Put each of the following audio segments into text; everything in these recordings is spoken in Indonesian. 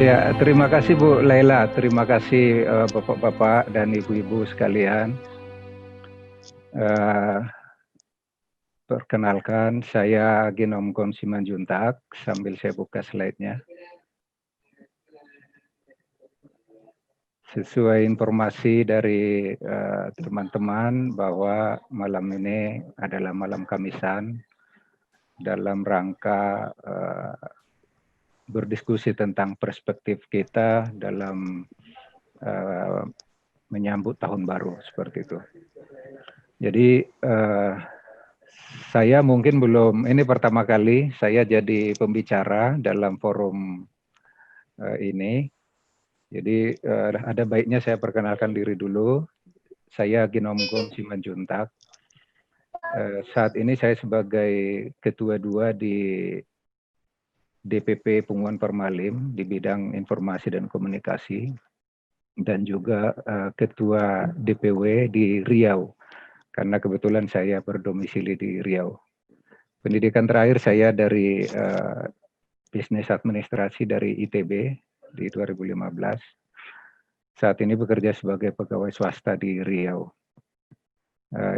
Ya, terima kasih Bu Laila, terima kasih Bapak-bapak dan Ibu-ibu sekalian. Perkenalkan, saya Genom Kom Simanjuntak, sambil saya buka slide-nya. Sesuai informasi dari teman-teman bahwa malam ini adalah malam Kamisan dalam rangka berdiskusi tentang perspektif kita dalam menyambut tahun baru seperti itu. Jadi saya mungkin belum, ini pertama kali saya jadi pembicara dalam forum ini. Jadi ada baiknya saya perkenalkan diri dulu. Saya Genom Kom Simanjuntak. Saat ini saya sebagai ketua 2 di DPP Punguan Permalim di bidang informasi dan komunikasi, dan juga ketua DPW di Riau, karena kebetulan saya berdomisili di Riau. Pendidikan terakhir saya dari bisnis administrasi dari ITB di 2015. Saat ini bekerja sebagai pegawai swasta di Riau.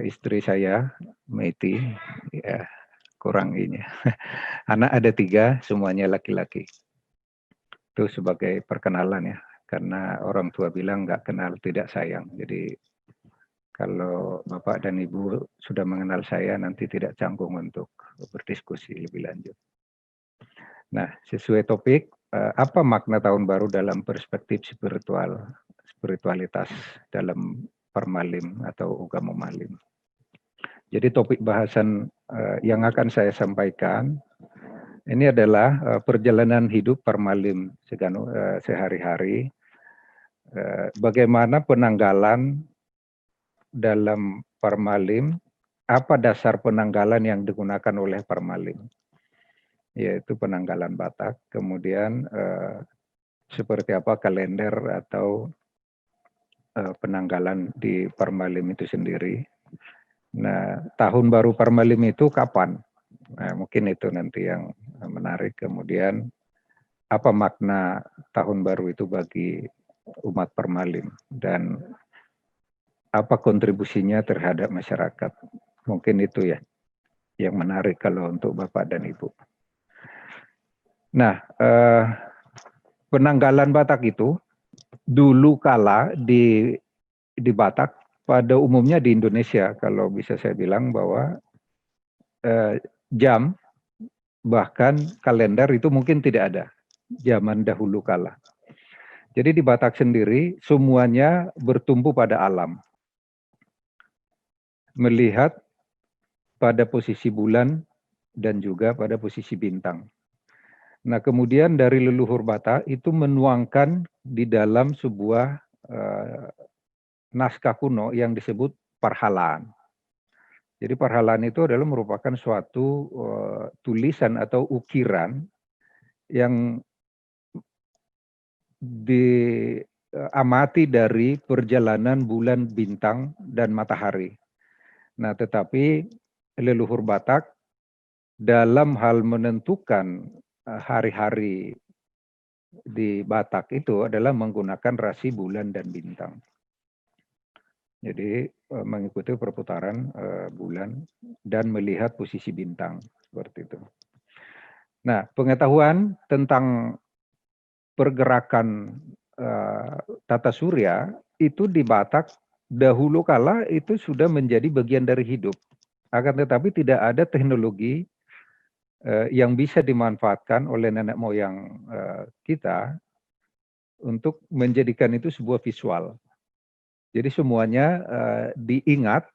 Istri saya, Meti, ya kurang ini. Anak ada 3, semuanya laki-laki. Itu sebagai perkenalan ya, karena orang tua bilang nggak kenal tidak sayang. Jadi kalau Bapak dan Ibu sudah mengenal saya, nanti tidak canggung untuk berdiskusi lebih lanjut. Nah, sesuai topik, apa makna tahun baru dalam perspektif spiritualitas dalam Permalim atau Ugamo Malim. Jadi topik bahasan yang akan saya sampaikan ini adalah perjalanan hidup Permalim sehari-hari, bagaimana penanggalan dalam Permalim, apa dasar penanggalan yang digunakan oleh Permalim, yaitu penanggalan Batak, kemudian seperti apa kalender atau penanggalan di Permalim itu sendiri. Nah, tahun baru Permalim itu kapan? Nah, mungkin itu nanti yang menarik. Kemudian, apa makna tahun baru itu bagi umat Permalim dan apa kontribusinya terhadap masyarakat? Mungkin itu ya yang menarik kalau untuk Bapak dan Ibu. Nah, penanggalan Batak itu dulu kala di Batak, pada umumnya di Indonesia, kalau bisa saya bilang bahwa jam bahkan kalender itu mungkin tidak ada zaman dahulu kala. Jadi di Batak sendiri semuanya bertumpu pada alam. Melihat pada posisi bulan dan juga pada posisi bintang. Nah, kemudian dari leluhur Batak itu menuangkan di dalam sebuah naskah kuno yang disebut Parhalaan. Jadi Parhalaan itu adalah merupakan suatu tulisan atau ukiran yang diamati dari perjalanan bulan, bintang, dan matahari. Nah, tetapi leluhur Batak dalam hal menentukan hari-hari di Batak itu adalah menggunakan rasi bulan dan bintang. Jadi mengikuti perputaran bulan dan melihat posisi bintang seperti itu. Nah, pengetahuan tentang pergerakan tata surya itu di Batak dahulu kala itu sudah menjadi bagian dari hidup. Akan tetapi tidak ada teknologi yang bisa dimanfaatkan oleh nenek moyang kita untuk menjadikan itu sebuah visual. Jadi semuanya diingat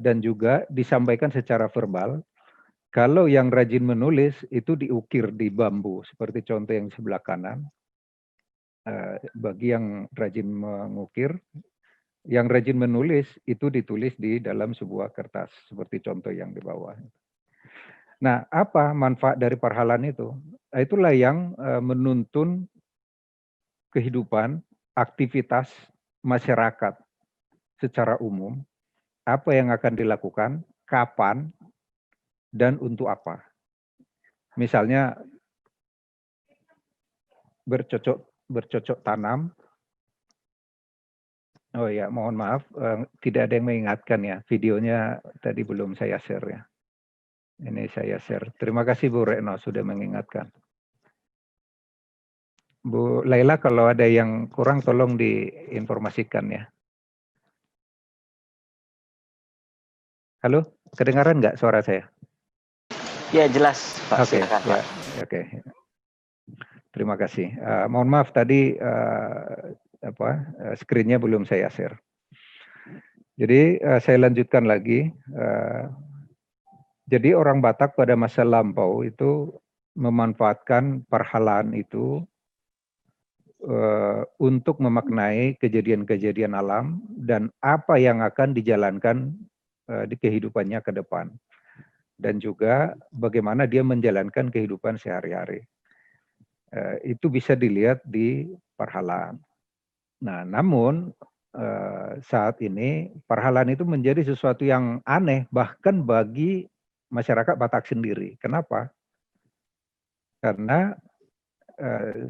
dan juga disampaikan secara verbal. Kalau yang rajin menulis itu diukir di bambu, seperti contoh yang sebelah kanan. Bagi yang rajin mengukir, yang rajin menulis itu ditulis di dalam sebuah kertas, seperti contoh yang di bawah. Nah, apa manfaat dari Parhalaan itu? Itulah yang menuntun kehidupan, aktivitas masyarakat secara umum, apa yang akan dilakukan, kapan, dan untuk apa. Misalnya bercocok tanam. Oh ya, mohon maaf, tidak ada yang mengingatkan ya, videonya tadi belum saya share ya. Ini saya share. Terima kasih Bu Retno sudah mengingatkan. Bu Laila, kalau ada yang kurang tolong diinformasikan ya. Halo, kedengaran nggak suara saya? Ya, jelas Pak, silakan Pak. Oke. Terima kasih. Mohon maaf tadi screen-nya belum saya share. Jadi saya lanjutkan lagi. Jadi orang Batak pada masa lampau itu memanfaatkan perhalaan itu untuk memaknai kejadian-kejadian alam dan apa yang akan dijalankan di kehidupannya ke depan. Dan juga bagaimana dia menjalankan kehidupan sehari-hari. Itu bisa dilihat di perhalaan. Nah, namun saat ini perhalaan itu menjadi sesuatu yang aneh bahkan bagi masyarakat Batak sendiri. Kenapa? Karena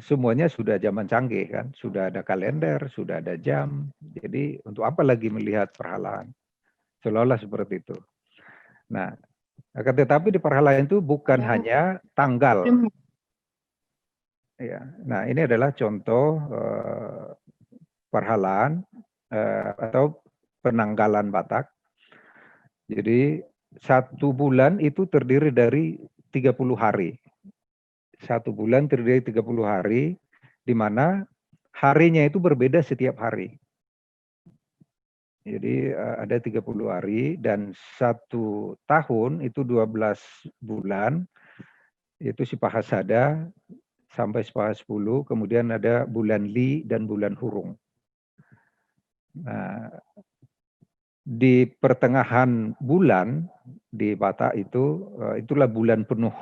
semuanya sudah zaman canggih kan, sudah ada kalender, sudah ada jam. Jadi untuk apa lagi melihat perhalaan? Seolah-olah seperti itu. Nah, akan tetapi di perhalaan itu bukan hanya tanggal. Ya, nah ini adalah contoh perhalaan atau penanggalan Batak. Jadi 1 bulan itu terdiri dari 30 hari. 1 bulan terdiri dari 30 hari, di mana harinya itu berbeda setiap hari. Jadi ada 30 hari dan 1 tahun itu 12 bulan, itu Sipahasada sampai Sipahas-10, kemudian ada bulan Li dan bulan Hurung. Nah, di pertengahan bulan di Batak itu, itulah bulan penuh,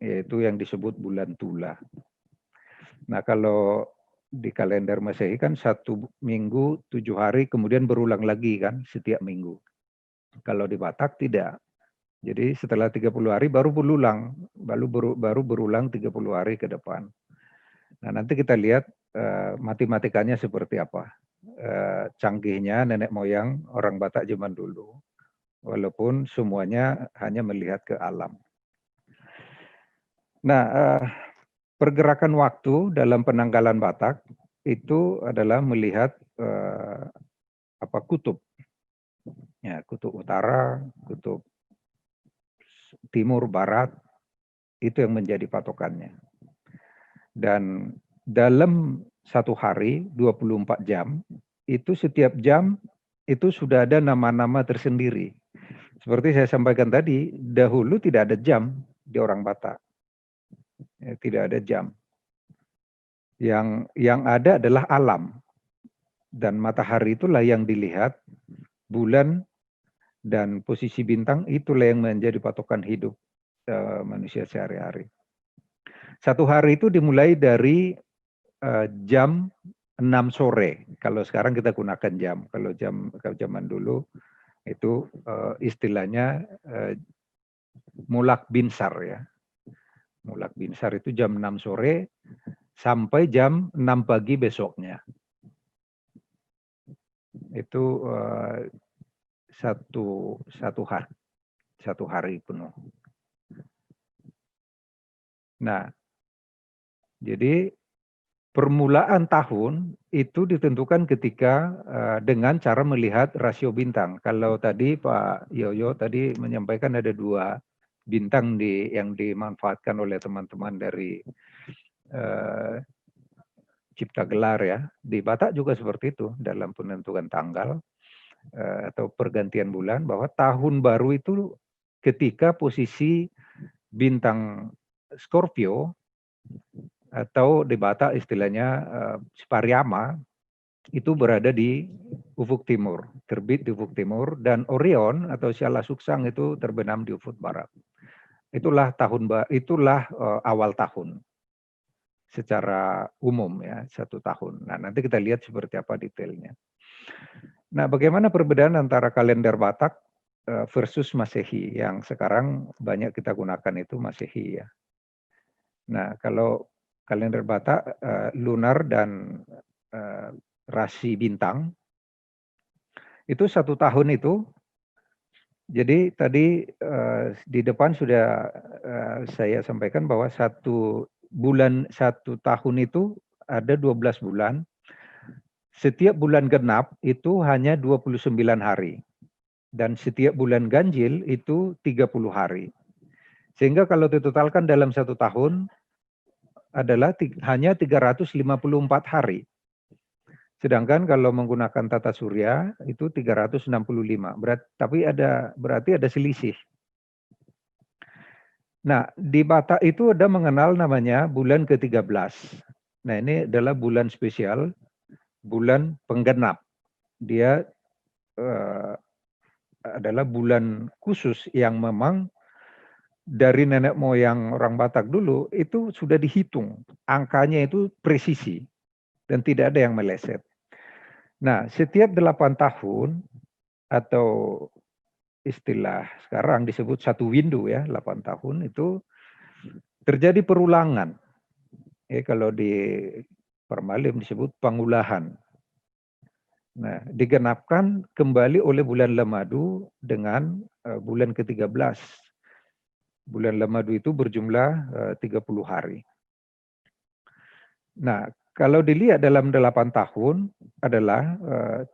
yaitu yang disebut bulan Tula. Nah, kalau di kalender Masehi kan 1 minggu 7 hari kemudian berulang lagi kan setiap minggu. Kalau di Batak tidak. Jadi setelah 30 hari baru berulang, baru berulang 30 hari ke depan. Nah, nanti kita lihat matematikanya seperti apa. Canggihnya nenek moyang orang Batak zaman dulu. Walaupun semuanya hanya melihat ke alam. Nah, pergerakan waktu dalam penanggalan Batak itu adalah melihat kutub. Ya, kutub utara, kutub timur, barat, itu yang menjadi patokannya. Dan dalam 1 hari, 24 jam, itu setiap jam itu sudah ada nama-nama tersendiri. Seperti saya sampaikan tadi, dahulu tidak ada jam di orang Batak. Ya, tidak ada jam. Yang ada adalah alam. Dan matahari itulah yang dilihat, bulan dan posisi bintang itulah yang menjadi patokan hidup manusia sehari-hari. 1 hari itu dimulai dari jam 6 sore. Kalau sekarang kita gunakan jam. Kalau zaman dulu itu istilahnya mulak binsar ya. Mulak binsar itu jam 6 sore sampai jam 6 pagi besoknya. Itu satu hari penuh. Nah, jadi permulaan tahun itu ditentukan ketika dengan cara melihat rasio bintang. Kalau tadi Pak Yoyo tadi menyampaikan ada 2 bintang yang dimanfaatkan oleh teman-teman dari Cipta Gelar ya. Di Batak juga seperti itu dalam penentuan tanggal atau pergantian bulan, bahwa tahun baru itu ketika posisi bintang Scorpio atau di Batak istilahnya Spariama itu berada di ufuk timur, terbit di ufuk timur, dan Orion atau Siala Suksang itu terbenam di ufuk barat. Itulah awal tahun secara umum ya, 1 tahun. Nah, nanti kita lihat seperti apa detailnya. Nah, bagaimana perbedaan antara kalender Batak versus Masehi yang sekarang banyak kita gunakan itu Masehi ya. Nah, kalau kalender Batak lunar dan rasi bintang. Itu 1 tahun itu. Jadi tadi di depan sudah saya sampaikan bahwa 1 tahun itu ada 12 bulan. Setiap bulan genap itu hanya 29 hari. Dan setiap bulan ganjil itu 30 hari. Sehingga kalau ditotalkan dalam 1 tahun adalah hanya 354 hari. Sedangkan kalau menggunakan tata surya itu 365. Berarti ada selisih. Nah, di Batak itu ada mengenal namanya bulan ke-13. Nah, ini adalah bulan spesial, bulan penggenap. Dia adalah bulan khusus yang memang dari nenek moyang orang Batak dulu itu sudah dihitung. Angkanya itu presisi dan tidak ada yang meleset. Nah, setiap 8 tahun atau istilah sekarang disebut 1 window ya, 8 tahun itu terjadi perulangan. Kalau di Permalim disebut pangulahan. Nah, digenapkan kembali oleh bulan Lemadu dengan bulan ke-13. Bulan Lemadu itu berjumlah 30 hari. Nah, kalau dilihat dalam 8 tahun adalah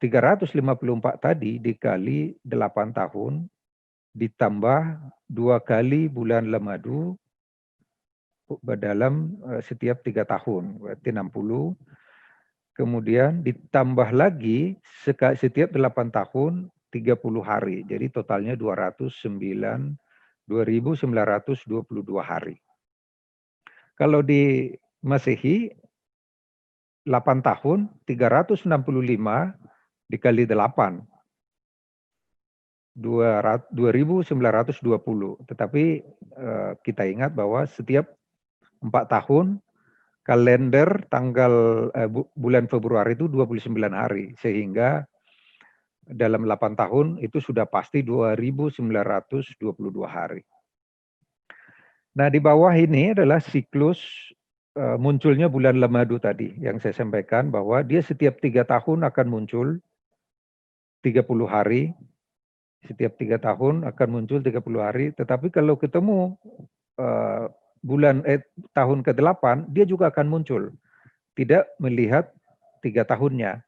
354 tadi dikali 8 tahun ditambah 2 kali bulan Lemadu dalam setiap 3 tahun, berarti 60. Kemudian ditambah lagi setiap 8 tahun 30 hari. Jadi totalnya 2.922 hari. Kalau di Masehi 8 tahun 365 dikali 8 2.920. Tetapi kita ingat bahwa setiap 4 tahun kalender tanggal bulan Februari itu 29 hari, sehingga dalam 8 tahun itu sudah pasti 2.922 hari. Nah, di bawah ini adalah siklus munculnya bulan Lemadu tadi yang saya sampaikan bahwa dia setiap 3 tahun akan muncul 30 hari. Setiap 3 tahun akan muncul 30 hari, tetapi kalau ketemu tahun ke-8 dia juga akan muncul. Tidak melihat 3 tahunnya.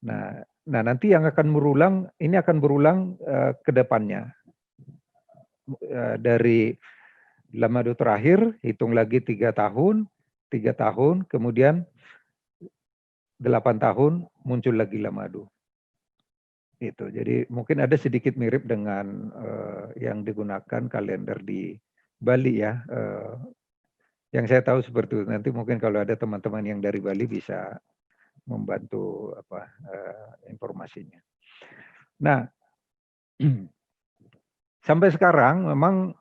Nah nanti yang akan berulang, ini akan berulang ke depannya. Dari Lemadu terakhir, hitung lagi 3 tahun, kemudian 8 tahun muncul lagi Lemadu. Itu. Jadi mungkin ada sedikit mirip dengan yang digunakan kalender di Bali ya. Yang saya tahu seperti itu. Nanti mungkin kalau ada teman-teman yang dari Bali bisa membantu informasinya. Nah, sampai sekarang memang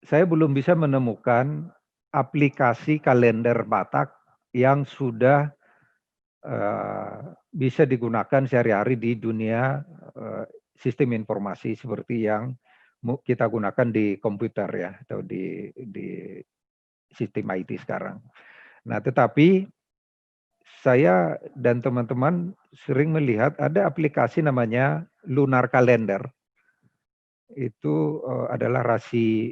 saya belum bisa menemukan aplikasi kalender Batak yang sudah bisa digunakan sehari-hari di dunia sistem informasi seperti yang kita gunakan di komputer ya, atau di sistem IT sekarang. Nah, tetapi saya dan teman-teman sering melihat ada aplikasi namanya Lunar Calendar. Itu adalah rasi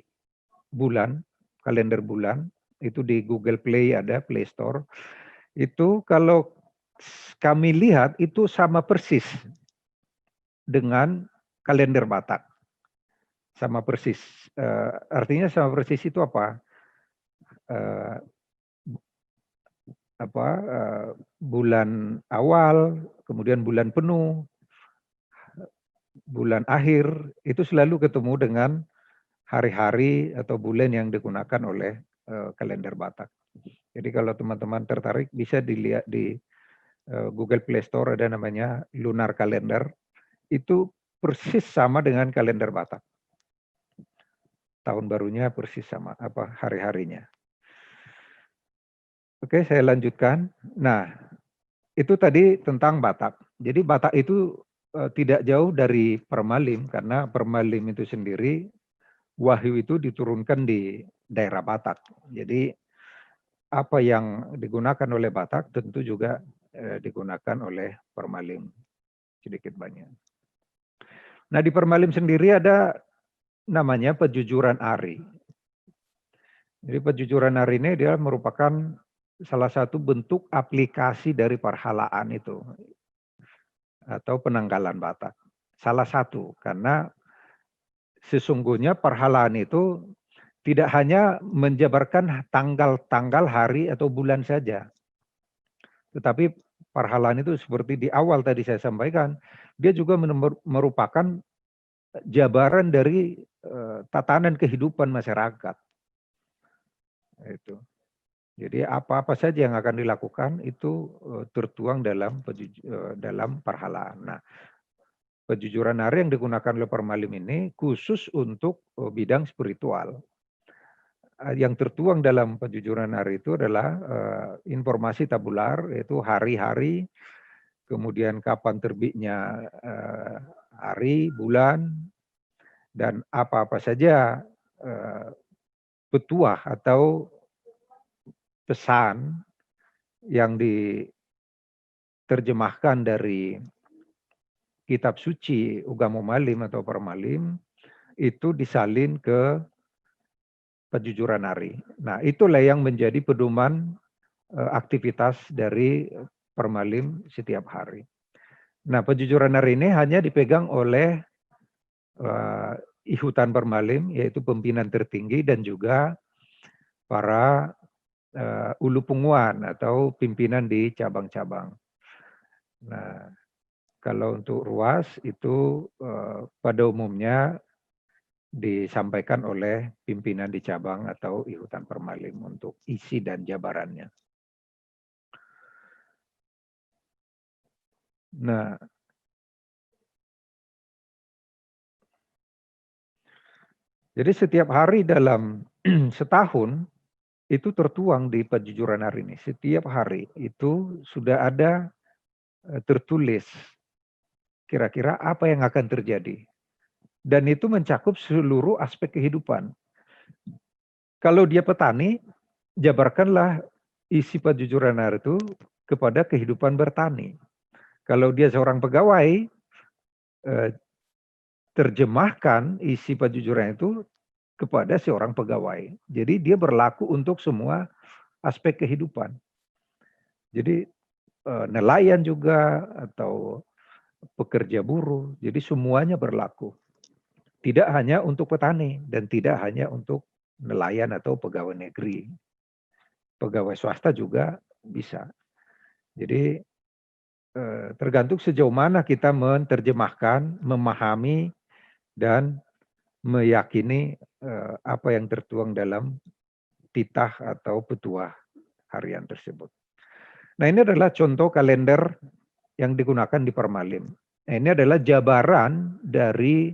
bulan, kalender bulan. Itu di Google Play ada, Play Store. Itu kalau kami lihat itu sama persis dengan kalender Batak. Sama persis. Artinya sama persis itu apa? Bulan awal, kemudian bulan penuh, bulan akhir, itu selalu ketemu dengan hari-hari atau bulan yang digunakan oleh kalender Batak. Jadi kalau teman-teman tertarik bisa dilihat di Google Play Store, ada namanya Lunar Calendar. Itu persis sama dengan kalender Batak. Tahun barunya persis sama, hari-harinya. Oke, saya lanjutkan. Nah, itu tadi tentang Batak. Jadi Batak itu tidak jauh dari Permalim, karena Permalim itu sendiri wahyu itu diturunkan di daerah Batak. Jadi apa yang digunakan oleh Batak tentu juga digunakan oleh Permalim sedikit banyak. Nah, di Permalim sendiri ada namanya Pejujuran Ari. Jadi Pejujuran Ari ini dia merupakan salah satu bentuk aplikasi dari perhalaan itu atau penanggalan Batak. Salah satu, karena sesungguhnya perhalaan itu tidak hanya menjabarkan tanggal-tanggal hari atau bulan saja. Tetapi perhalaan itu seperti di awal tadi saya sampaikan, dia juga merupakan jabaran dari tatanan kehidupan masyarakat. Itu. Jadi apa-apa saja yang akan dilakukan itu tertuang dalam perhalaan. Nah, Pejujuran Ari yang digunakan oleh Permalim ini khusus untuk bidang spiritual. Yang tertuang dalam Pejujuran Ari itu adalah informasi tabular, yaitu hari-hari, kemudian kapan terbitnya hari, bulan, dan apa-apa saja petuah atau pesan yang diterjemahkan dari kitab suci Ugamo Malim atau Permalim itu disalin ke Pejujuran Ari. Nah, itulah yang menjadi pedoman aktivitas dari Permalim setiap hari. Nah, Pejujuran Ari ini hanya dipegang oleh Ihutan Permalim, yaitu pimpinan tertinggi dan juga para ulu punguan atau pimpinan di cabang-cabang. Nah, kalau untuk ruas itu pada umumnya disampaikan oleh pimpinan di cabang atau Ihutan Permalim untuk isi dan jabarannya. Nah, jadi setiap hari dalam setahun itu tertuang di Pejujuran Ari ini. Setiap hari itu sudah ada tertulis kira-kira apa yang akan terjadi. Dan itu mencakup seluruh aspek kehidupan. Kalau dia petani, jabarkanlah isi Pejujuran Ari itu kepada kehidupan bertani. Kalau dia seorang pegawai, terjemahkan isi Pejujuran itu kepada seorang pegawai. Jadi dia berlaku untuk semua aspek kehidupan. Jadi nelayan juga atau pekerja buruh. Jadi semuanya berlaku. Tidak hanya untuk petani dan tidak hanya untuk nelayan atau pegawai negeri. Pegawai swasta juga bisa. Jadi tergantung sejauh mana kita menerjemahkan, memahami, dan meyakini apa yang tertuang dalam titah atau petuah harian tersebut. Nah, ini adalah contoh kalender yang digunakan di Permalim. Nah, ini adalah jabaran dari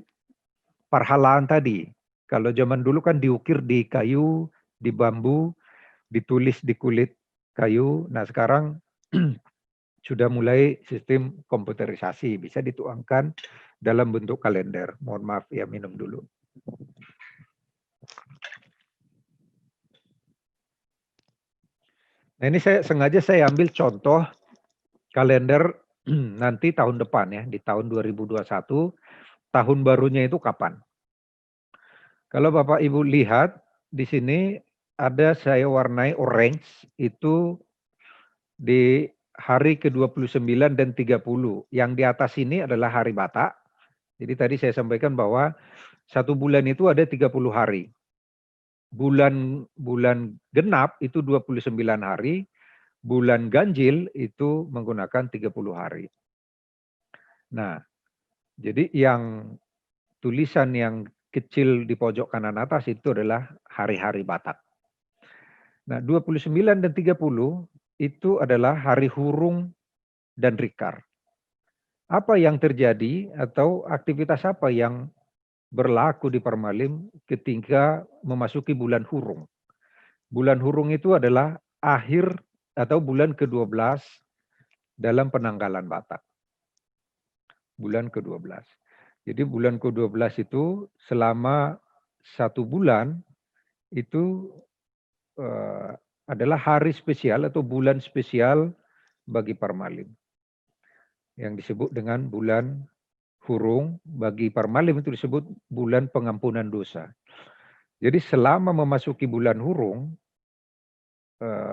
perhalaan tadi. Kalau zaman dulu kan diukir di kayu, di bambu, ditulis di kulit kayu. Nah, sekarang sudah mulai sistem komputerisasi, bisa dituangkan dalam bentuk kalender. Mohon maaf ya, minum dulu. Nah, ini sengaja saya ambil contoh kalender nanti tahun depan ya, di tahun 2021, tahun barunya itu kapan? Kalau Bapak Ibu lihat di sini ada saya warnai orange itu di hari ke-29 dan 30. Yang di atas ini adalah hari Batak. Jadi tadi saya sampaikan bahwa satu bulan itu ada 30 hari. Bulan genap itu 29 hari, bulan ganjil itu menggunakan 30 hari. Nah, jadi yang tulisan yang kecil di pojok kanan atas itu adalah hari-hari Batak. Nah, 29 dan 30 itu adalah hari Hurung dan Rikar. Apa yang terjadi atau aktivitas apa yang berlaku di Permalim ketika memasuki bulan Hurung? Bulan Hurung itu adalah akhir atau bulan ke-12 dalam penanggalan Batak. Bulan ke-12. Jadi bulan ke-12 itu selama 1 bulan itu adalah hari spesial atau bulan spesial bagi Parmalim. Yang disebut dengan bulan Hurung, bagi Parmalim itu disebut bulan pengampunan dosa. Jadi selama memasuki bulan Hurung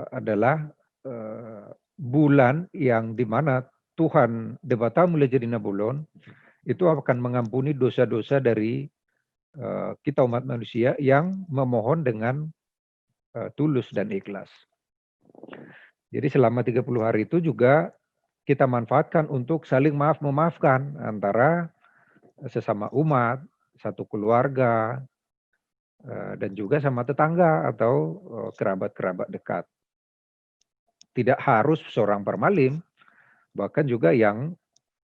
adalah bulan yang dimana Tuhan Dewata Mulia Jadi Nabulon itu akan mengampuni dosa-dosa dari kita umat manusia yang memohon dengan tulus dan ikhlas. Jadi selama 30 hari itu juga kita manfaatkan untuk saling maaf-memaafkan antara sesama umat, satu keluarga, dan juga sama tetangga atau kerabat-kerabat dekat. Tidak harus seorang Parmalim, bahkan juga yang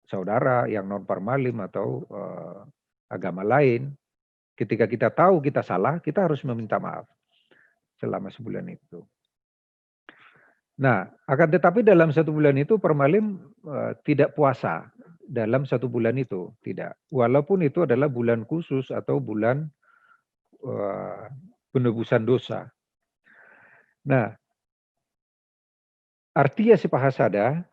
saudara, yang non-Parmalim atau agama lain. Ketika kita tahu kita salah, kita harus meminta maaf selama sebulan itu. Nah, akan tetapi dalam satu bulan itu Parmalim tidak puasa dalam satu bulan itu, tidak. Walaupun itu adalah bulan khusus atau bulan penebusan dosa. Nah, Artia Sipahasada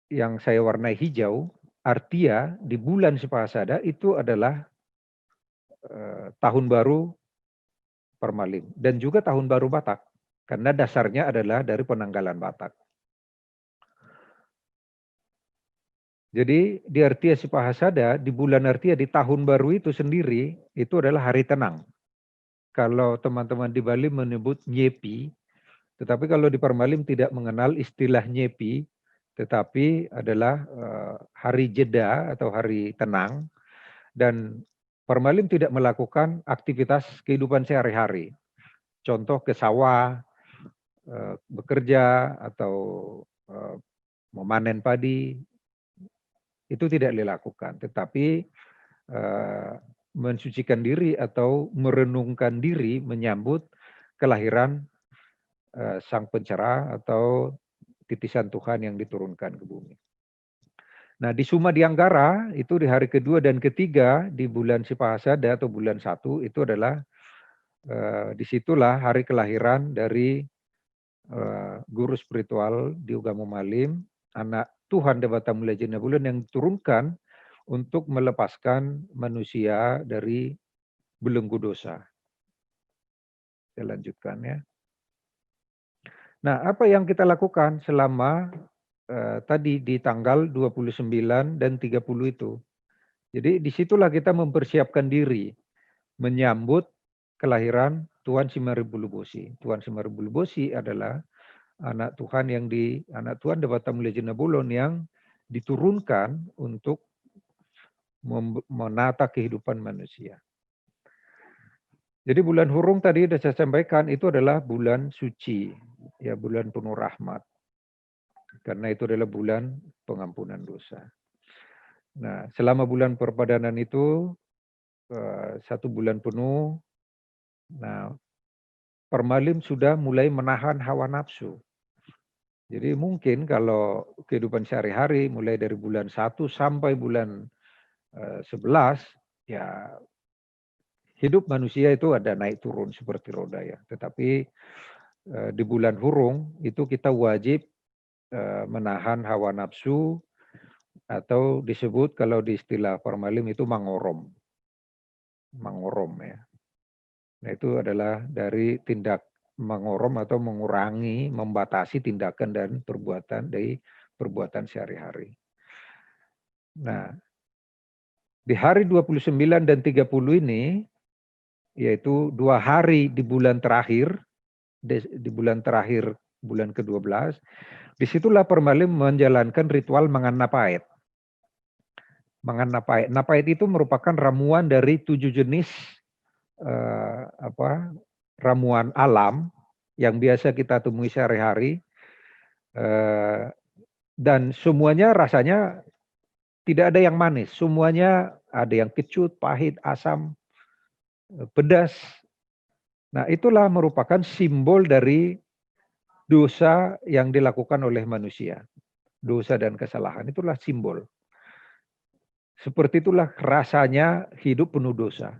yang saya warnai hijau, Artia di bulan Sipahasada itu adalah tahun baru Parmalim dan juga tahun baru Batak. Karena dasarnya adalah dari penanggalan Batak. Jadi di Artia Sipahasada, di bulan Artia, di tahun baru itu sendiri, itu adalah hari tenang. Kalau teman-teman di Bali menyebut Nyepi, tetapi kalau di Parmalim tidak mengenal istilah Nyepi, tetapi adalah hari jeda atau hari tenang. Dan Parmalim tidak melakukan aktivitas kehidupan sehari-hari. Contoh ke sawah, bekerja atau memanen padi, itu tidak dilakukan. Tetapi mensucikan diri atau merenungkan diri menyambut kelahiran Sang Pencerah atau titisan Tuhan yang diturunkan ke bumi. Nah di Suma Dianggara itu di hari kedua dan ketiga di bulan Sipahasada atau bulan 1 itu adalah disitulah hari kelahiran dari guru spiritual di Ugamo Malim, anak Tuhan Dewata Mulia Jadi Nabulon yang diturunkan untuk melepaskan manusia dari belenggu dosa. Saya lanjutkan ya. Nah, apa yang kita lakukan selama tadi di tanggal 29 dan 30 itu. Jadi disitulah kita mempersiapkan diri menyambut kelahiran Tuan Simaribulubosi. Tuan Simaribulubosi adalah anak Tuhan anak Tuhan Dewata Mulia Jadi Nabulon yang diturunkan untuk menata kehidupan manusia. Jadi bulan Hurung tadi sudah saya sampaikan itu adalah bulan suci, ya bulan penuh rahmat. Karena itu adalah bulan pengampunan dosa. Nah, selama bulan perpadanan itu 1 bulan penuh, nah Parmalim sudah mulai menahan hawa nafsu. Jadi mungkin kalau kehidupan sehari-hari mulai dari bulan 1 sampai bulan 11, ya hidup manusia itu ada naik turun seperti roda ya. Tetapi di bulan Hurung itu kita wajib menahan hawa nafsu atau disebut kalau di istilah Parmalim itu mangorom. Mangorom ya. Nah itu adalah dari tindak mangorom atau mengurangi, membatasi tindakan dan perbuatan dari perbuatan sehari-hari. Nah, di hari 29 dan 30 ini, yaitu 2 hari di bulan terakhir, bulan ke-12, disitulah Parmalim menjalankan ritual mangan napait. Mangan napait. Napait itu merupakan ramuan dari 7 jenis ramuan alam yang biasa kita temui sehari-hari, dan semuanya rasanya tidak ada yang manis, semuanya ada yang kecut, pahit, asam, pedas. Nah itulah merupakan simbol dari dosa yang dilakukan oleh manusia. Dosa dan kesalahan itulah simbol. Seperti itulah rasanya hidup penuh dosa.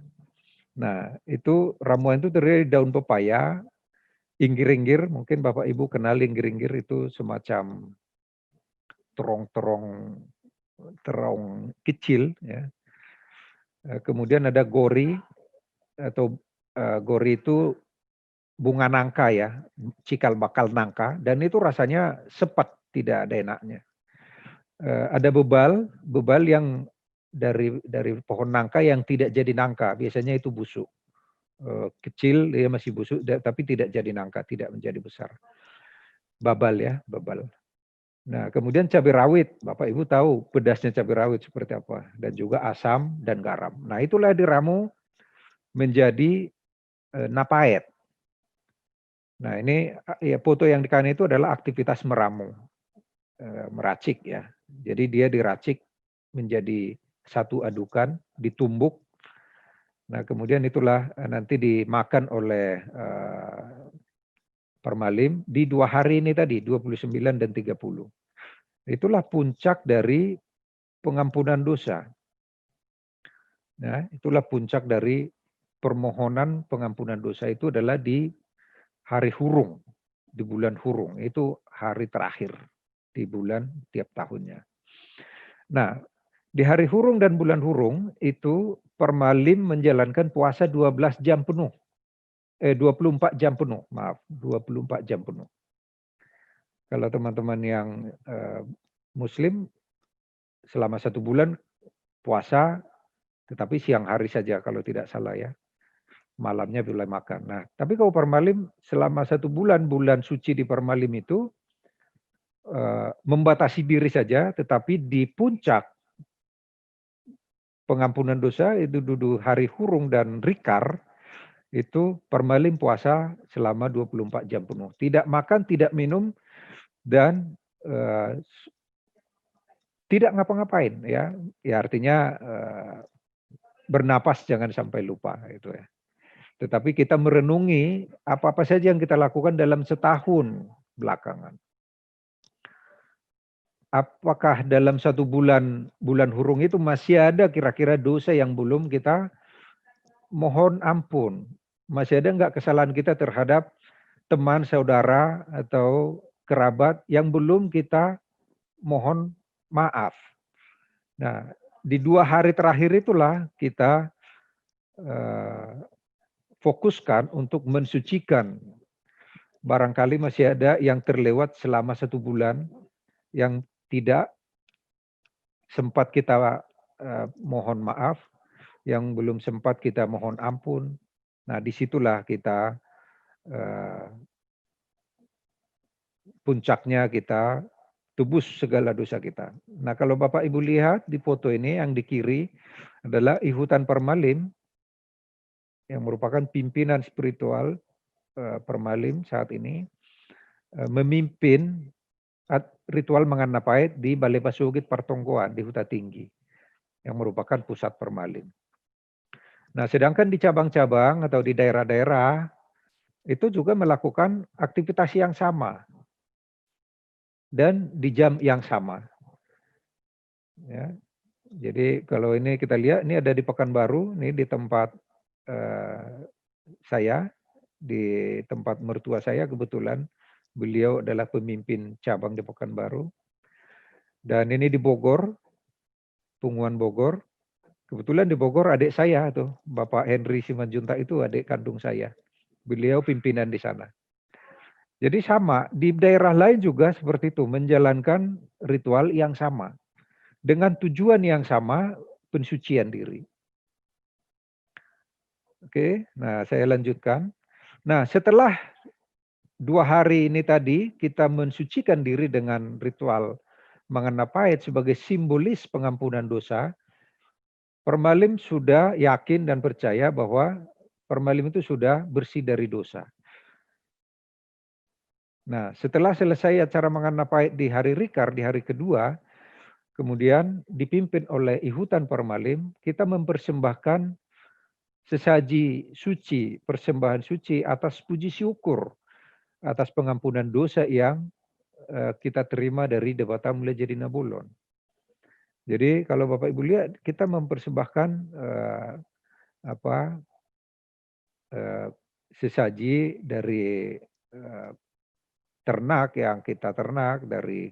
Nah itu ramuan itu terdiri dari daun pepaya, Inggir-inggir, mungkin Bapak Ibu kenal inggir-inggir itu semacam terong kecil ya. Kemudian ada gori atau gori itu bunga nangka ya, cikal bakal nangka, dan itu rasanya sepet, tidak ada enaknya. Ada bebal yang dari pohon nangka yang tidak jadi nangka, biasanya itu busuk. Kecil dia masih busuk, tapi tidak jadi nangka, tidak menjadi besar. Babal ya, babal. Nah, kemudian cabai rawit, Bapak Ibu tahu pedasnya cabai rawit seperti apa, dan juga asam dan garam. Nah, itulah diramu menjadi napaet. Nah, ini ya foto yang di kanan itu adalah aktivitas meramu, meracik ya. Jadi dia diracik menjadi satu adukan, ditumbuk. Nah, kemudian itulah nanti dimakan oleh Permalim di 2 hari ini tadi, 29 dan 30. Itulah puncak dari pengampunan dosa. Nah, itulah puncak dari permohonan pengampunan dosa itu adalah di hari Hurung, di bulan Hurung. Itu hari terakhir di bulan tiap tahunnya. Nah, di hari Hurung dan bulan Hurung itu Permalim menjalankan puasa 12 jam penuh. 24 jam penuh, maaf, 24 jam penuh. Kalau teman-teman yang Muslim selama 1 bulan puasa, tetapi siang hari saja kalau tidak salah ya. Malamnya boleh makan. Nah, tapi kalau Permalim selama 1 bulan, bulan suci di Permalim itu membatasi diri saja, tetapi di puncak pengampunan dosa itu duduk hari Hurung dan Rikar, itu Permalim puasa selama 24 jam penuh. Tidak makan, tidak minum, dan tidak ngapa-ngapain ya. Ya artinya bernapas jangan sampai lupa itu ya. Tetapi kita merenungi apa-apa saja yang kita lakukan dalam setahun belakangan. Apakah dalam 1 bulan Hurung itu masih ada kira-kira dosa yang belum kita mohon ampun? Masih ada enggak kesalahan kita terhadap teman, saudara, atau kerabat yang belum kita mohon maaf? Nah, di 2 hari terakhir itulah kita fokuskan untuk mensucikan. Barangkali masih ada yang terlewat selama 1 bulan yang tidak sempat kita mohon maaf, yang belum sempat kita mohon ampun. Nah, disitulah kita puncaknya kita tebus segala dosa kita. Nah, kalau Bapak Ibu lihat di foto ini yang di kiri adalah Ihutan Permalim yang merupakan pimpinan spiritual Permalim saat ini memimpin ritual Mangan Napait di Balai Pasugit Partongkoan di Huta Tinggi yang merupakan pusat Permalim. Nah, sedangkan di cabang-cabang atau di daerah-daerah itu juga melakukan aktivitas yang sama dan di jam yang sama. Ya. Jadi kalau ini kita lihat, ini ada di Pekanbaru, ini di tempat saya, di tempat mertua saya kebetulan beliau adalah pemimpin cabang di Pekanbaru. Dan ini di Bogor, Punguan Bogor. Kebetulan di Bogor adik saya tuh, Bapak Henry Simanjuntak itu adik kandung saya. Beliau pimpinan di sana. Jadi sama, di daerah lain juga seperti itu, menjalankan ritual yang sama. Dengan tujuan yang sama, pensucian diri. Oke, nah saya lanjutkan. Nah, setelah 2 hari ini tadi, kita mensucikan diri dengan ritual Mangan Napait sebagai simbolis pengampunan dosa. Permalim sudah yakin dan percaya bahwa Permalim itu sudah bersih dari dosa. Nah, setelah selesai acara Mangan Napait di hari Rikar, di hari kedua, kemudian dipimpin oleh Ihutan Permalim, kita mempersembahkan sesaji suci, persembahan suci atas puji syukur, atas pengampunan dosa yang kita terima dari Dewata Mulia Jadi Nabulon. Jadi kalau Bapak Ibu lihat, kita mempersembahkan sesaji dari ternak yang kita ternak,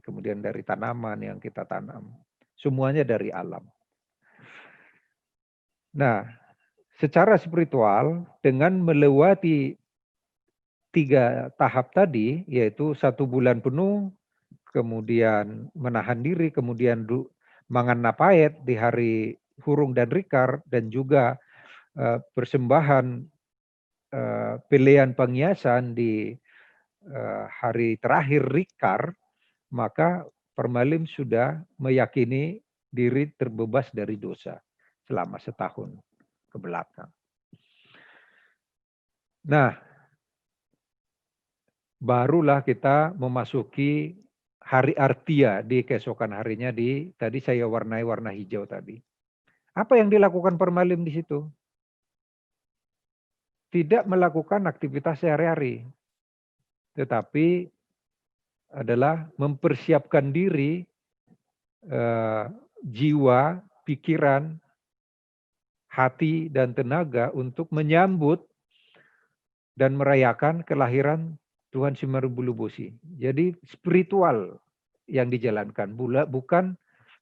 kemudian dari tanaman yang kita tanam. Semuanya dari alam. Nah, secara spiritual dengan melewati 3 tahap tadi, yaitu 1 bulan penuh, kemudian menahan diri, kemudian mangan napayet di hari hurung dan rikar, dan juga persembahan pilihan penghiasan di hari terakhir rikar, maka Permalim sudah meyakini diri terbebas dari dosa selama setahun ke belakang. Nah, barulah kita memasuki hari Artia di keesokan harinya tadi saya warnai warna hijau tadi. Apa yang dilakukan Permalim di situ? Tidak melakukan aktivitas sehari-hari, tetapi adalah mempersiapkan diri, jiwa, pikiran, hati, dan tenaga untuk menyambut dan merayakan kelahiran Tuhan Simarubulubusi. Jadi spiritual yang dijalankan, bukan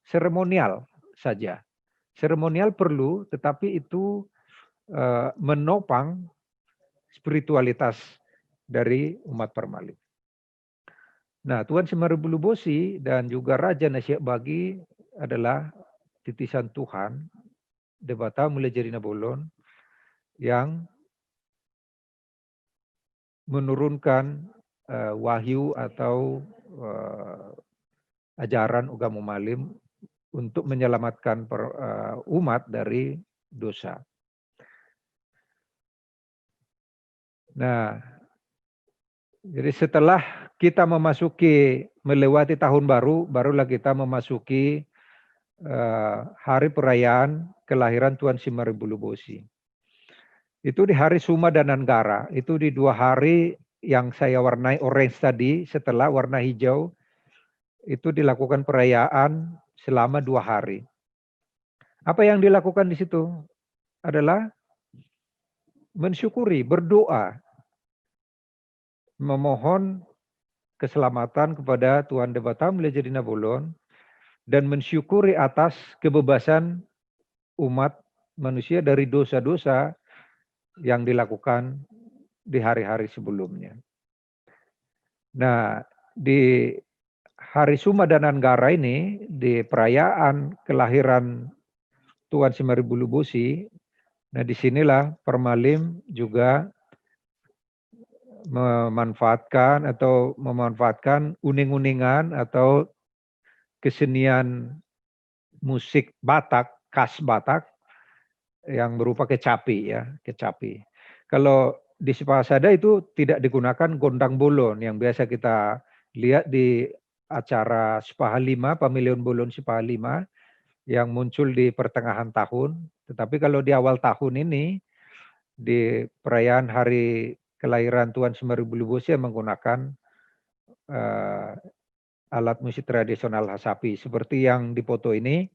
seremonial saja. Seremonial perlu, tetapi itu menopang spiritualitas dari umat Permalim. Nah, Tuhan Simarubulubusi dan juga Raja Nasyak Bagi adalah titisan Tuhan, Debata mulai jadi Nabolon, yang menurunkan wahyu atau ajaran Ugama Malim untuk menyelamatkan umat dari dosa. Nah, jadi setelah kita melewati tahun baru, barulah kita memasuki hari perayaan kelahiran Tuhan Simarubulubusi. Itu di hari Suma dan Anggara, itu di 2 hari yang saya warnai orange tadi, setelah warna hijau, itu dilakukan perayaan selama 2 hari. Apa yang dilakukan di situ adalah mensyukuri, berdoa, memohon keselamatan kepada Tuhan Debata mulai jadi Nabolon, dan mensyukuri atas kebebasan umat manusia dari dosa-dosa yang dilakukan di hari-hari sebelumnya. Nah, di hari Suma dan Anggara ini, di perayaan kelahiran Tuhan Simarubulubusi, nah disinilah Permalim juga memanfaatkan uning-uningan atau kesenian musik Batak, khas Batak, yang berupa kecapi ya, kecapi. Kalau di Sipahasada itu tidak digunakan gondang bolon yang biasa kita lihat di acara Sipahalima, pemilihan bolon Sipahalima yang muncul di pertengahan tahun. Tetapi kalau di awal tahun ini, di perayaan hari kelahiran Tuhan Simarubulubusi menggunakan alat musik tradisional Hasapi seperti yang dipoto ini,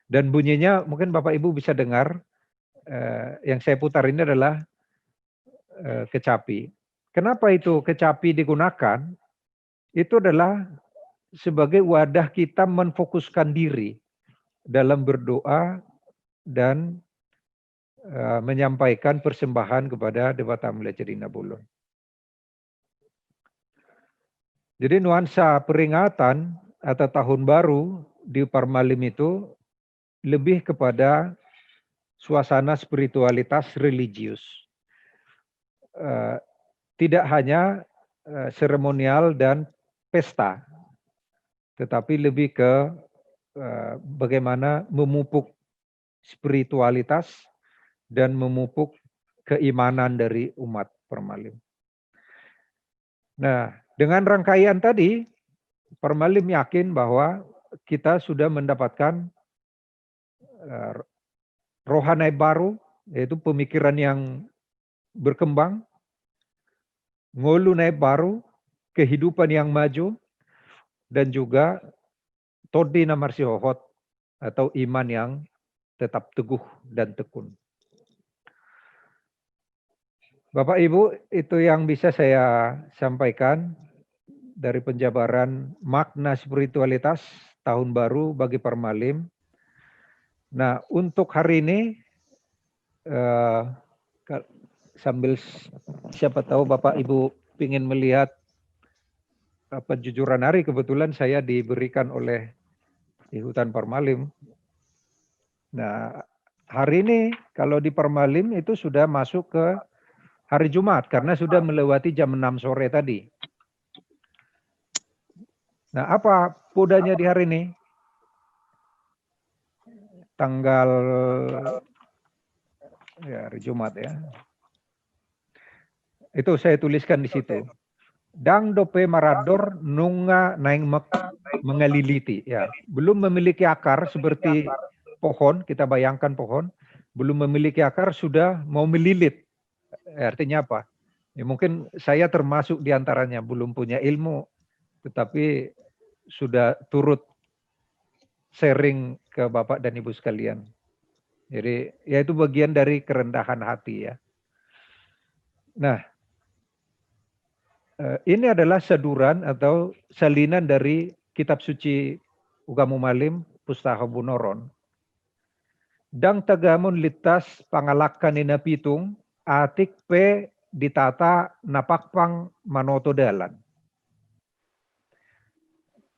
dan bunyinya mungkin Bapak Ibu bisa dengar. Yang saya putar ini adalah kecapi. Kenapa itu kecapi digunakan? Itu adalah sebagai wadah kita menfokuskan diri dalam berdoa dan menyampaikan persembahan kepada Debata Mulai Jadi Nabolon. Jadi nuansa peringatan atau tahun baru di Parmalim itu lebih kepada suasana spiritualitas religius. Tidak hanya seremonial dan pesta, tetapi lebih ke bagaimana memupuk spiritualitas dan memupuk keimanan dari umat Permalim. Nah, dengan rangkaian tadi, Permalim yakin bahwa kita sudah mendapatkan rohani baru, yaitu pemikiran yang berkembang, ngolunai baru, kehidupan yang maju, dan juga todi namarsihohot atau iman yang tetap teguh dan tekun. Bapak Ibu, itu yang bisa saya sampaikan dari penjabaran makna spiritualitas tahun baru bagi Parmalim. Nah, untuk hari ini eh, sambil siapa tahu Bapak Ibu ingin melihat penjujuran hari, kebetulan saya diberikan oleh di hutan Parmalim. Nah, hari ini kalau di Parmalim itu sudah masuk ke hari Jumat karena sudah melewati jam 6 sore tadi. Nah, apa pudanya di hari ini? Tanggal ya hari Jumat ya. Itu saya tuliskan di situ. Dang dope marador nunga naing mengaliliti ya. Belum memiliki akar seperti pohon, kita bayangkan pohon, belum memiliki akar sudah mau melilit. Artinya apa? Ya, mungkin saya termasuk di antaranya, belum punya ilmu tetapi sudah turut sharing ke Bapak dan Ibu sekalian. Jadi ya itu bagian dari kerendahan hati ya. Nah, ini adalah saduran atau salinan dari kitab suci Ugamu Malim Pustaka Bunoron. Dang tagamun litas pangalakan ina pitung atik pe ditata napakpang manoto dalan.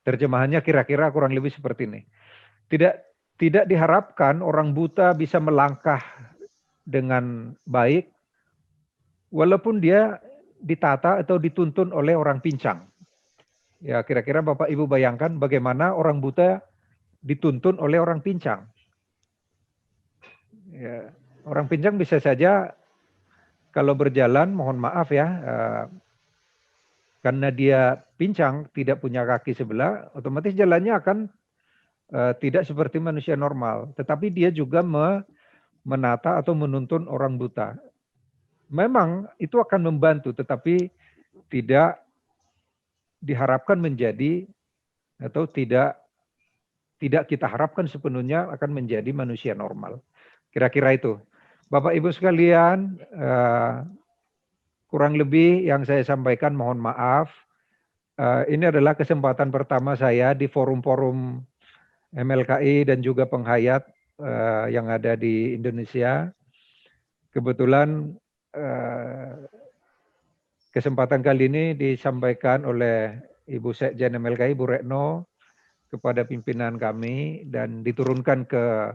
Terjemahannya kira-kira kurang lebih seperti ini. Tidak diharapkan orang buta bisa melangkah dengan baik walaupun dia ditata atau dituntun oleh orang pincang. Ya, kira-kira Bapak Ibu bayangkan bagaimana orang buta dituntun oleh orang pincang. Ya, orang pincang bisa saja kalau berjalan, mohon maaf ya, karena dia pincang, tidak punya kaki sebelah, otomatis jalannya akan tidak seperti manusia normal. Tetapi dia juga menata atau menuntun orang buta. Memang itu akan membantu, tetapi tidak diharapkan menjadi atau tidak kita harapkan sepenuhnya akan menjadi manusia normal. Kira-kira itu. Bapak Ibu sekalian, kurang lebih yang saya sampaikan mohon maaf. Ini adalah kesempatan pertama saya di forum-forum MLKI dan juga penghayat yang ada di Indonesia. Kebetulan kesempatan kali ini disampaikan oleh Ibu Sekjen MLKI, Bu Retno, kepada pimpinan kami dan diturunkan ke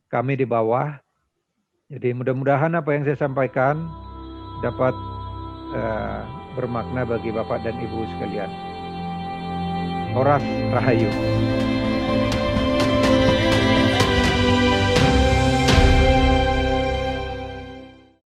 kami di bawah. Jadi mudah-mudahan apa yang saya sampaikan dapat bermakna bagi Bapak dan Ibu sekalian. Horas Rahayu.